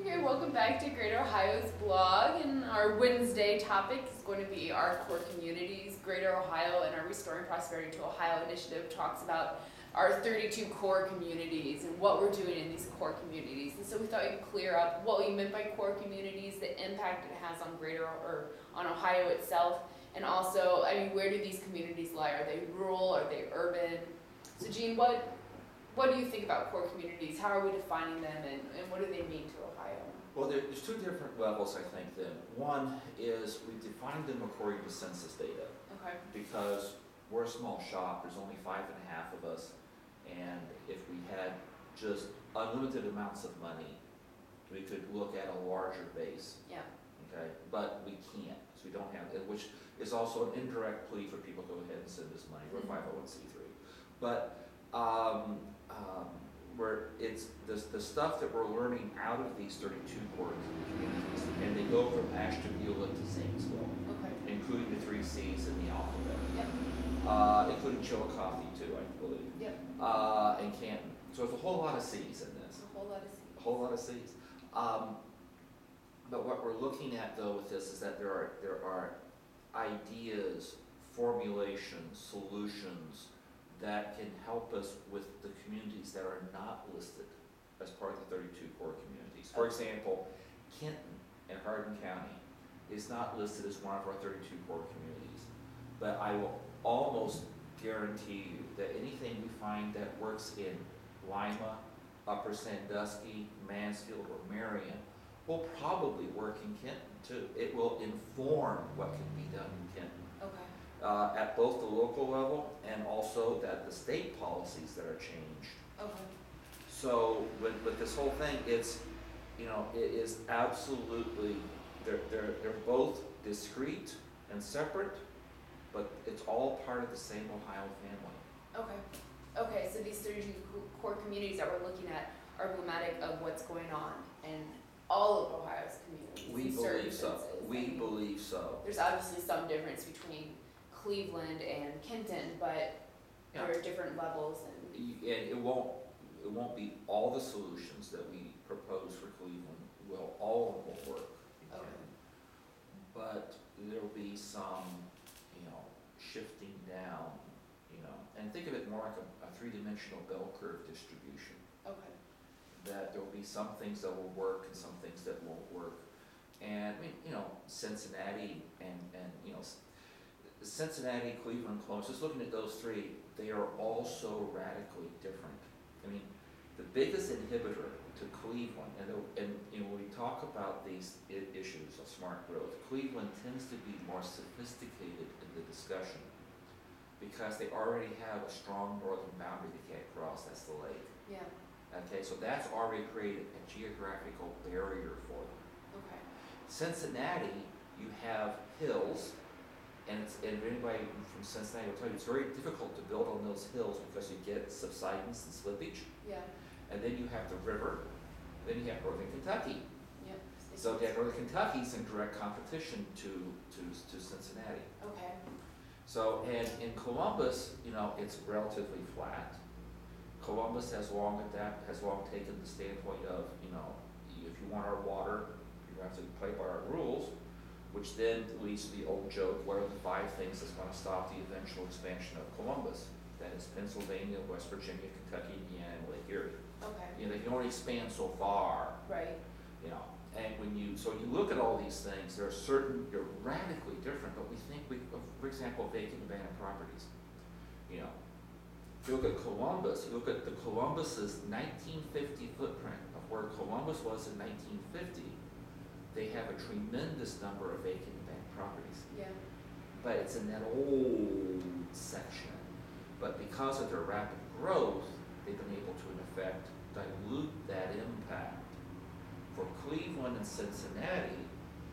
Okay, welcome back to Greater Ohio's blog, and our Wednesday topic is going to be our core communities. Greater Ohio and our Restoring Prosperity to Ohio initiative talks about our 32 core communities and what we're doing in these core communities. And so we thought we'd clear up what we meant by core communities, the impact it has on on Ohio itself, and also, where do these communities lie? Are they rural? Are they urban? So Jean, what do you think about core communities? How are we defining them, and what do they mean to Ohio? Well, there's two different levels, I think, then. One is we defined them according to census data. Okay. Because we're a small shop, there's only 5.5 of us, and if we had just unlimited amounts of money, we could look at a larger base. Yeah. Okay, but we can't, because we don't have it, which is also an indirect plea for people to go ahead and send us money. We're 501c3. But where it's the stuff that we're learning out of these 32 core communities, and they go from Ashtabula to Zanesville, Okay. including the 3 C's in the alphabet, Yep. including Chillicothe too, I believe, Yep. and Canton. So there's a whole lot of C's in this. A whole lot of A whole lot of C's. But what we're looking at though with this is that there are ideas, formulations, solutions that can help us with the communities that are not listed as part of the 32 core communities. For example, Kenton in Hardin County is not listed as one of our 32 core communities, but I will almost guarantee you that anything we find that works in Lima, Upper Sandusky, Mansfield, or Marion will probably work in Kenton too. It will inform what can be done in Kenton. Okay. At both the local level and also that the state policies that are changed. Okay. So with this whole thing, it is absolutely, they're both discrete and separate, but it's all part of the same Ohio family. Okay. Okay, so these 32 core communities that we're looking at are emblematic of what's going on in all of Ohio's communities. We believe so. We believe so. There's obviously some difference between Cleveland and Kenton, but there are different levels, and it won't be all the solutions that we propose for Cleveland. Well, all of them will work in Kenton, but there'll be some, shifting down, and think of it more like a 3-dimensional bell curve distribution. Okay. That there'll be some things that will work and some things that won't work, and Cincinnati and Cincinnati, Cleveland, Columbus, just looking at those 3, they are all so radically different. The biggest inhibitor to Cleveland, and when we talk about these issues of smart growth, Cleveland tends to be more sophisticated in the discussion because they already have a strong northern boundary they can't cross, that's the lake. Yeah. Okay, so that's already created a geographical barrier for them. Okay. Cincinnati, you have hills, and anybody from Cincinnati will tell you it's very difficult to build on those hills because you get subsidence and slippage. Yeah. And then you have the river, then you have northern Kentucky. Yep. So northern Kentucky's in direct competition to Cincinnati. Okay. So, and in Columbus, it's relatively flat. Columbus has long taken the standpoint of, if you want our water, you have to play by our rules, which then leads to the old joke, what are the 5 things that's going to stop the eventual expansion of Columbus? That is Pennsylvania, West Virginia, Kentucky, Indiana, and Lake Erie. Okay. They can only expand so far. Right. And when you look at all these things, they're radically different, but we think for example, vacant abandoned properties. If you look at Columbus, you look at the Columbus's 1950 footprint of where Columbus was in 1950, they have a tremendous number of vacant abandoned properties. Yeah. But it's in that old section. But because of their rapid growth, they've been able to, in effect, dilute that impact. For Cleveland and Cincinnati,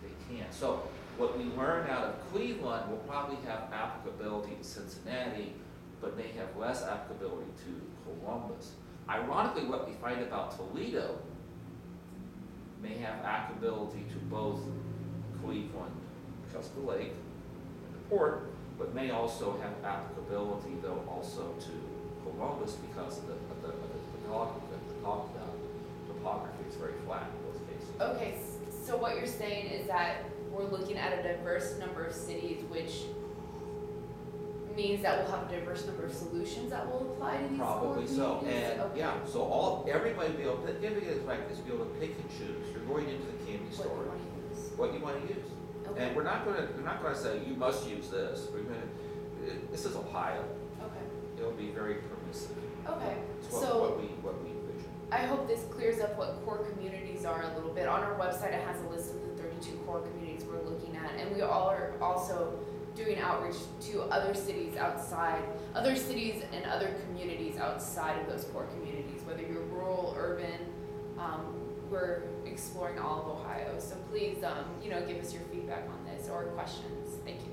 they can't. So what we learn out of Cleveland will probably have applicability to Cincinnati, but may have less applicability to Columbus. Ironically, what we find about Toledo may have applicability to both Cleveland, because of the lake and the port, but may also have applicability, though, also to Columbus because of the topography is very flat in both cases. Okay, so what you're saying is that we're looking at a diverse number of cities, which means that we'll have a diverse number of solutions that will apply to these Probably core so, communities? and, Okay. yeah, so everybody will be able, giving it like this, be able to pick and choose, you're going into the candy What store, you wanna use. what you wanna use. Okay. And we're not gonna say, you must use this, this is Ohio, Okay. it'll be very permissive. Okay, It's so what we envision. I hope this clears up what core communities are a little bit. On our website, it has a list of the 32 core communities we're looking at, and we all are also doing outreach to other cities and other communities outside of those core communities, whether you're rural, urban, we're exploring all of Ohio. So please, give us your feedback on this or questions. Thank you.